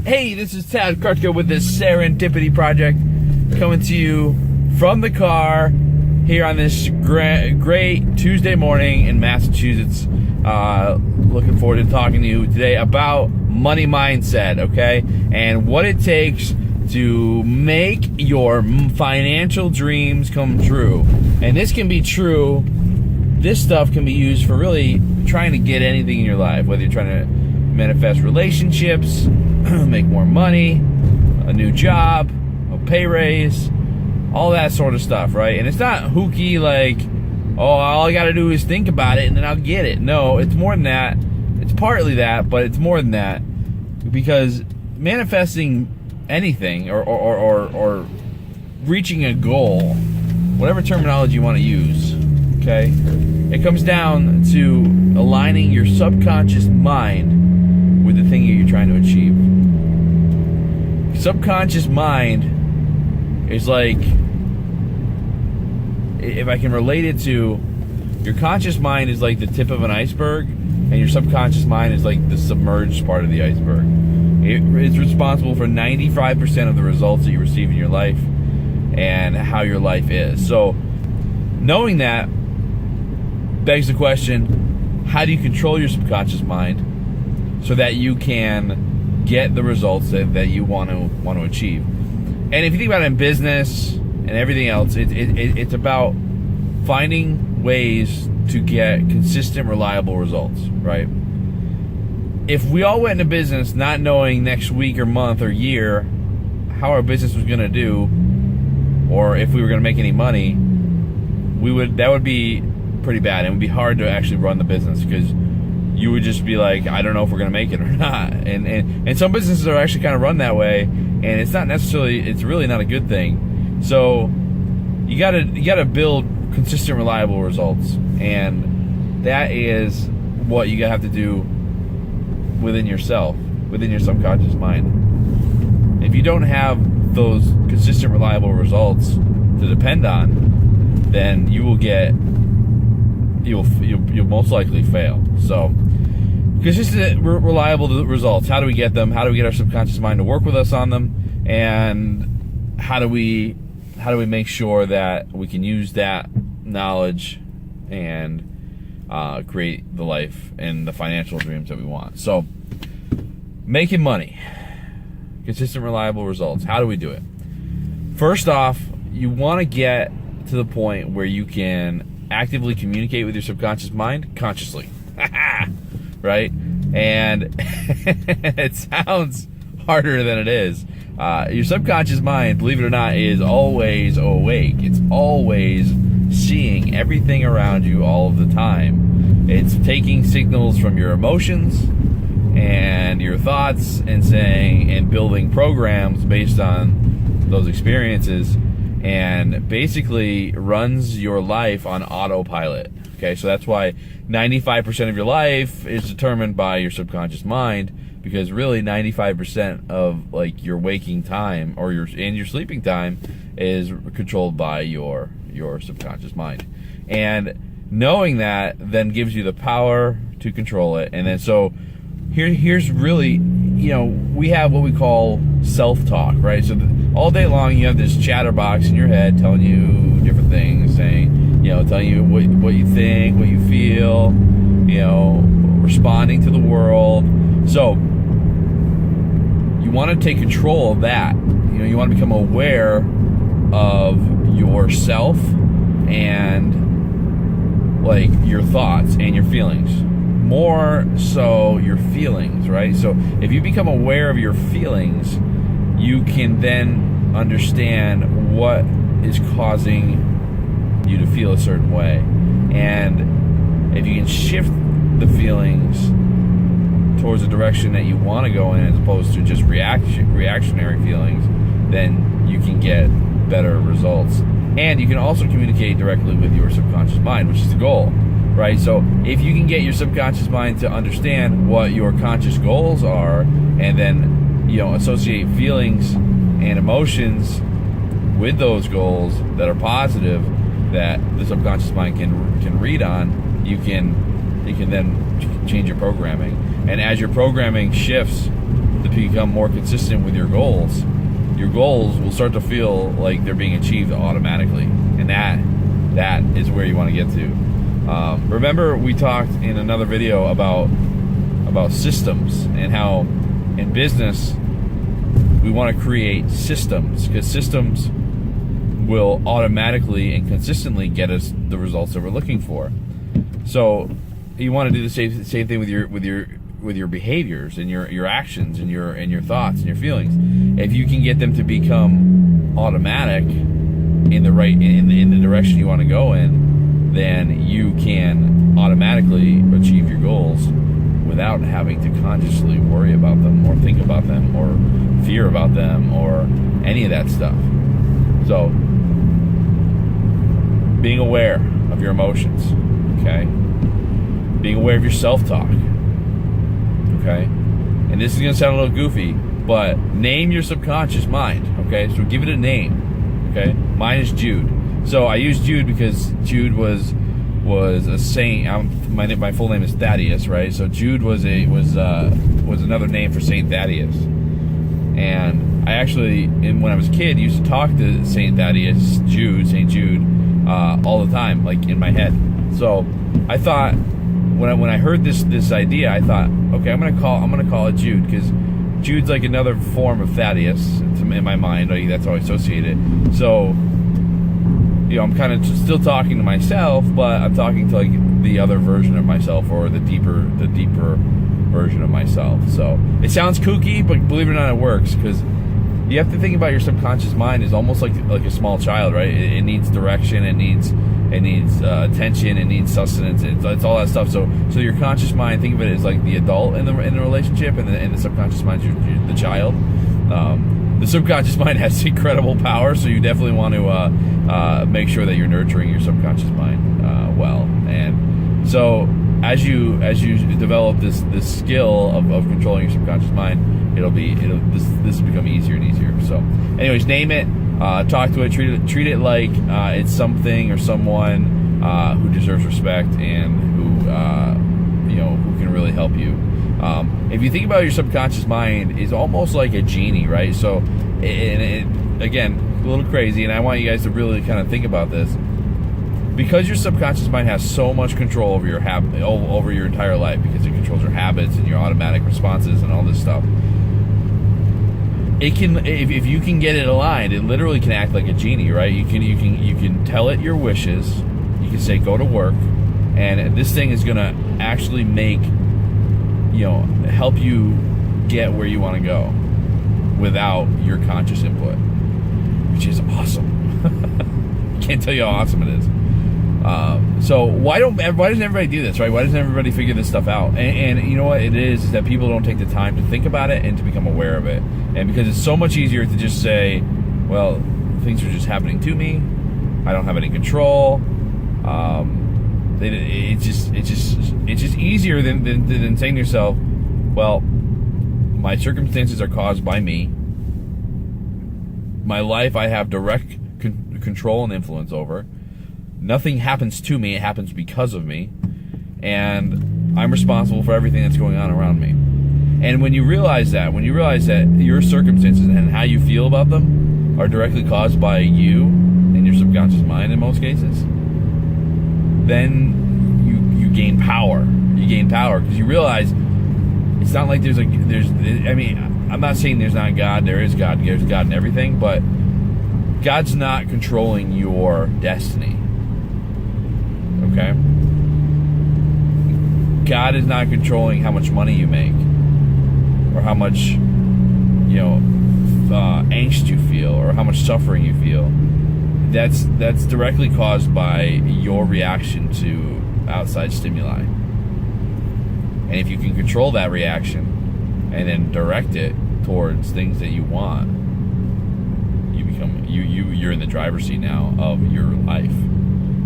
Hey, this is Tad Krutko with the Serendipity Project, coming to you from the car here on this great Tuesday morning in Massachusetts. Looking forward to talking to you today about money mindset, okay? And what it takes to make your financial dreams come true. And this can be true. This stuff can be used for really trying to get anything in your life, whether you're trying to manifest relationships, make more money, a new job, a pay raise, all that sort of stuff, right? And it's not hooky like, oh, all I got to do is think about it and then I'll get it. No, it's more than that. It's partly that, but it's more than that, because manifesting anything or reaching a goal, whatever terminology you want to use, okay, it comes down to aligning your subconscious mind with the thing that you're trying to achieve. Subconscious mind is like, if I can relate it to, your conscious mind is like the tip of an iceberg, and your subconscious mind is like the submerged part of the iceberg. It is responsible for 95% of the results that you receive in your life and how your life is. So knowing that begs the question, how do you control your subconscious mind so that you can get the results that you want to achieve? And if you think about it in business and everything else, it's about finding ways to get consistent, reliable results, right? If we all went into business not knowing next week or month or year how our business was going to do, or if we were going to make any money, that would be pretty bad. It would be hard to actually run the business, because you would just be like, I don't know if we're going to make it or not. And some businesses are actually kind of run that way, and it's really not a good thing. So you gotta build consistent, reliable results, and that is what you have to do within yourself, within your subconscious mind. If you don't have those consistent, reliable results to depend on, then you'll most likely fail. So consistent, reliable results. How do we get them? How do we get our subconscious mind to work with us on them? And how do we make sure that we can use that knowledge and create the life and the financial dreams that we want? So, making money, consistent, reliable results. How do we do it? First off, you want to get to the point where you can actively communicate with your subconscious mind consciously, right? And it sounds harder than it is. Your subconscious mind, believe it or not, is always awake. It's always seeing everything around you all of the time. It's taking signals from your emotions and your thoughts and building programs based on those experiences, and basically runs your life on autopilot. Okay, so that's why 95% of your life is determined by your subconscious mind, because really 95% of like your waking time or your sleeping time is controlled by your subconscious mind. And knowing that then gives you the power to control it. And then so here's really, we have what we call self-talk, right? So all day long you have this chatterbox in your head telling you different things, telling you what you think, what you feel, responding to the world. So you want to take control of that. You want to become aware of yourself and like your thoughts and your feelings. More so your feelings, right? So if you become aware of your feelings, you can then understand what is causing you to feel a certain way. And if you can shift the feelings towards the direction that you want to go in, as opposed to just reactionary feelings, then you can get better results. And you can also communicate directly with your subconscious mind, which is the goal, right? So if you can get your subconscious mind to understand what your conscious goals are, and then associate feelings and emotions with those goals that are positive, that the subconscious mind can read on, you can then change your programming. And as your programming shifts, the become more consistent with your goals will start to feel like they're being achieved automatically, and that is where you want to get to. Remember, we talked in another video about systems, and how in business we want to create systems, because systems will automatically and consistently get us the results that we're looking for. So you want to do the same thing with your behaviors and your actions and your thoughts and your feelings. If you can get them to become automatic in the direction you want to go in, then you can automatically achieve your goals without having to consciously worry about them or think about them or fear about them or any of that stuff. So being aware of your emotions, okay? Being aware of your self-talk, okay? And this is going to sound a little goofy, but name your subconscious mind, okay? So give it a name, okay? Mine is Jude. So I use Jude because Jude was a saint. My full name is Thaddeus, right? So Jude was another name for Saint Thaddeus. And I actually, when I was a kid, used to talk to Saint Thaddeus, Saint Jude, all the time, like in my head. So I thought, when I heard this idea, I thought, okay, I'm gonna call it Jude, because Jude's like another form of Thaddeus in my mind. Like, that's how I associate it. So, I'm kind of still talking to myself, but I'm talking to like the other version of myself, or the deeper version of myself. So it sounds kooky, but believe it or not, it works, because you have to think about your subconscious mind is almost like a small child, right? It needs direction, it needs attention, it needs sustenance, it's all that stuff. So your conscious mind, think of it as like the adult in the relationship, and the subconscious mind is the child. The subconscious mind has incredible power, so you definitely want to make sure that you're nurturing your subconscious mind well. And so as you develop this skill of controlling your subconscious mind, this will become easier and easier. So anyways, name it, talk to it, treat it like it's something or someone who deserves respect, and who can really help you. If you think about your subconscious mind, is almost like a genie, right? So, again, a little crazy, and I want you guys to really kind of think about this. Because your subconscious mind has so much control over your over your entire life, because it controls your habits and your automatic responses and all this stuff. It can, if you can get it aligned, it literally can act like a genie, right? You can tell it your wishes. You can say, go to work, and this thing is gonna actually help you get where you want to go without your conscious input, which is awesome. Can't tell you how awesome it is. So why doesn't everybody do this, right? Why doesn't everybody figure this stuff out? And you know what it is that people don't take the time to think about it and to become aware of it. And because it's so much easier to just say, well, things are just happening to me, I don't have any control. It's just easier than saying to yourself, well, my circumstances are caused by me. My life I have direct control and influence over. Nothing happens to me, it happens because of me. And I'm responsible for everything that's going on around me. And when you realize that your circumstances and how you feel about them are directly caused by you and your subconscious mind in most cases, then you gain power. You gain power because you realize it's not like I'm not saying there's not God. There is God. There's God in everything, but God's not controlling your destiny. Okay? God is not controlling how much money you make, or how much angst you feel, or how much suffering you feel. That's directly caused by your reaction to outside stimuli. And if you can control that reaction and then direct it towards things that you want, you're in the driver's seat now of your life,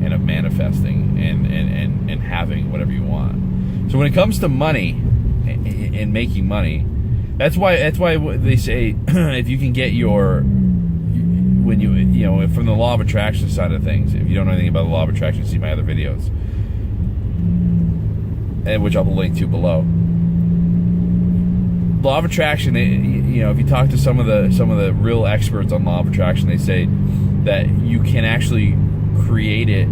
and of manifesting and having whatever you want. So when it comes to money and making money, that's why they say if you can get from the law of attraction side of things. If you don't know anything about the law of attraction, see my other videos, which I'll link to below. law of attraction, if you talk to some of the real experts on law of attraction, they say that you can actually create it,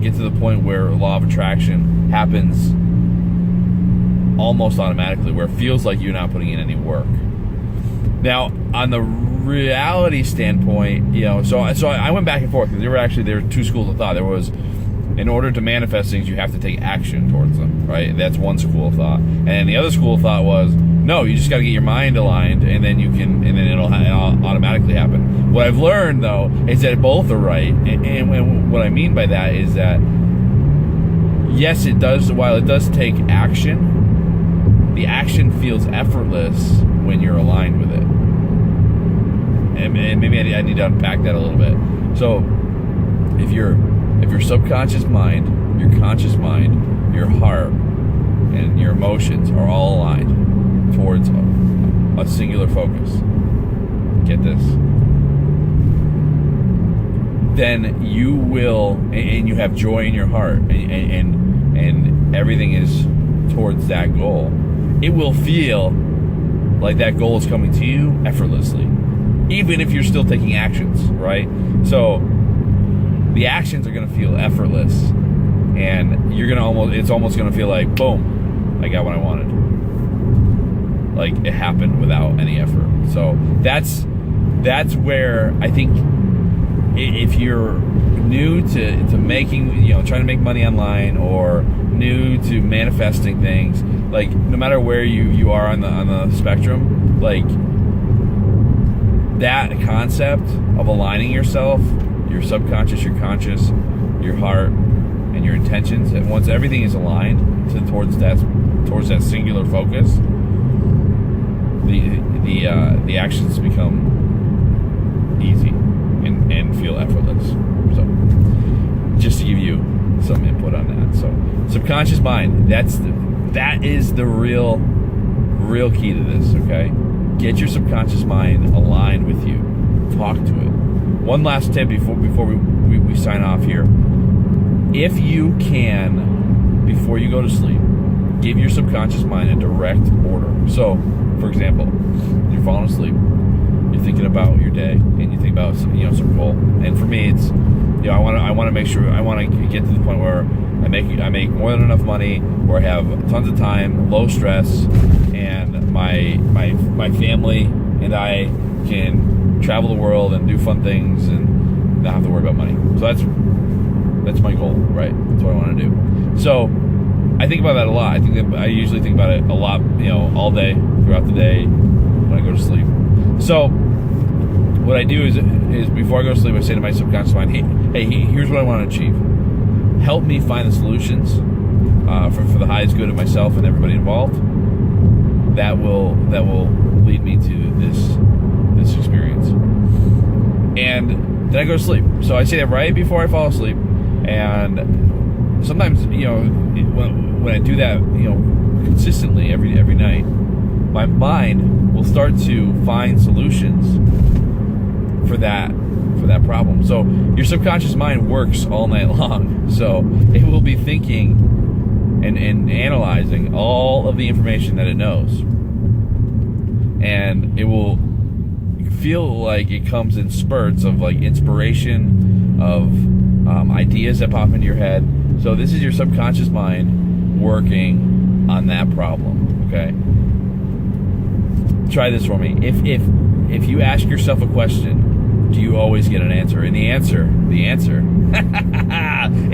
get to the point where law of attraction happens almost automatically, where it feels like you're not putting in any work. Now, on the reality standpoint, so I went back and forth, because there were two schools of thought. There was, in order to manifest things, you have to take action towards them, right? That's one school of thought. And the other school of thought was, no, you just got to get your mind aligned, and then it'll automatically happen. What I've learned, though, is that both are right. And what I mean by that is that, yes, it does. While it does take action, the action feels effortless when you're aligned with it. And maybe I need to unpack that a little bit. So, if your subconscious mind, your conscious mind, your heart, and your emotions are all aligned towards a singular focus, get this, then you will, and you have joy in your heart, and everything is towards that goal, it will feel like that goal is coming to you effortlessly, even if you're still taking actions, right? So the actions are going to feel effortless, and it's almost going to feel like, boom, I got what I wanted. Like, it happened without any effort. So that's where I think, if you're new to making, trying to make money online, or new to manifesting things, like, no matter where you are on the spectrum, like, that concept of aligning yourself, your subconscious, your conscious, your heart, and your intentions, and once everything is aligned towards that singular focus, the actions become easy and feel effortless. So, just to give you some input on that. So, subconscious mind, that is the real key to this. Okay, get your subconscious mind aligned with you. Talk to it. One last tip before we sign off here. If you can, before you go to sleep, give your subconscious mind a direct order. So, for example, you're falling asleep, you're thinking about your day, and you think about some goal. And for me, it's I want to make sure, I want to get to the point where I make more than enough money, where I have tons of time, low stress, and my family and I can travel the world and do fun things and not have to worry about money. So that's my goal, right? That's what I want to do. So I think about that a lot. I usually think about it a lot, all day, throughout the day, when I go to sleep. So what I do is before I go to sleep, I say to my subconscious mind, hey, here's what I want to achieve. Help me find the solutions for the highest good of myself and everybody involved. That will lead me to this experience. And then I go to sleep. So I say that right before I fall asleep. And sometimes, when I do that, consistently every night, my mind will start to find solutions for that problem. So your subconscious mind works all night long. So it will be thinking and analyzing all of the information that it knows. And it will feel like it comes in spurts of like inspiration, of ideas that pop into your head. So this is your subconscious mind working on that problem. Okay. Try this for me. If you ask yourself a question, do you always get an answer? And the answer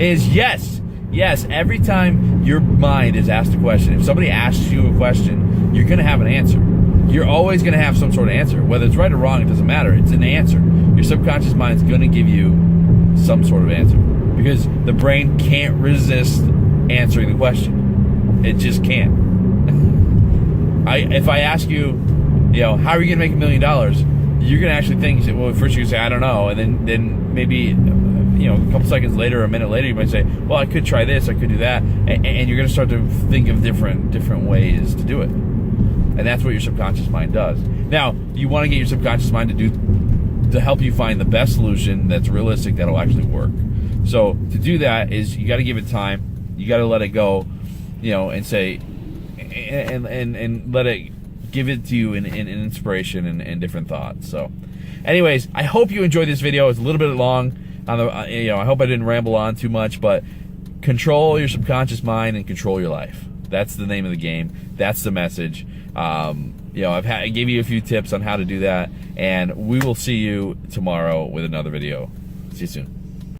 is yes. Yes, every time your mind is asked a question, if somebody asks you a question, you're going to have an answer. You're always going to have some sort of answer. Whether it's right or wrong, it doesn't matter. It's an answer. Your subconscious mind's going to give you some sort of answer, because the brain can't resist answering the question. It just can't. If I ask you, how are you going to make $1 million? You're going to actually think, well, first you say, I don't know. And then maybe, a couple seconds later or a minute later, you might say, well, I could try this, I could do that. And you're going to start to think of different ways to do it. And that's what your subconscious mind does. Now, you want to get your subconscious mind to help you find the best solution that's realistic, that'll actually work. So to do that is you got to give it time. You got to let it go, and say, and let it give it to you in inspiration and different thoughts. So, anyways, I hope you enjoyed this video. It's a little bit long. On the, I hope I didn't ramble on too much, but control your subconscious mind and control your life. That's the name of the game. That's the message. I gave you a few tips on how to do that, and we will see you tomorrow with another video. See you soon.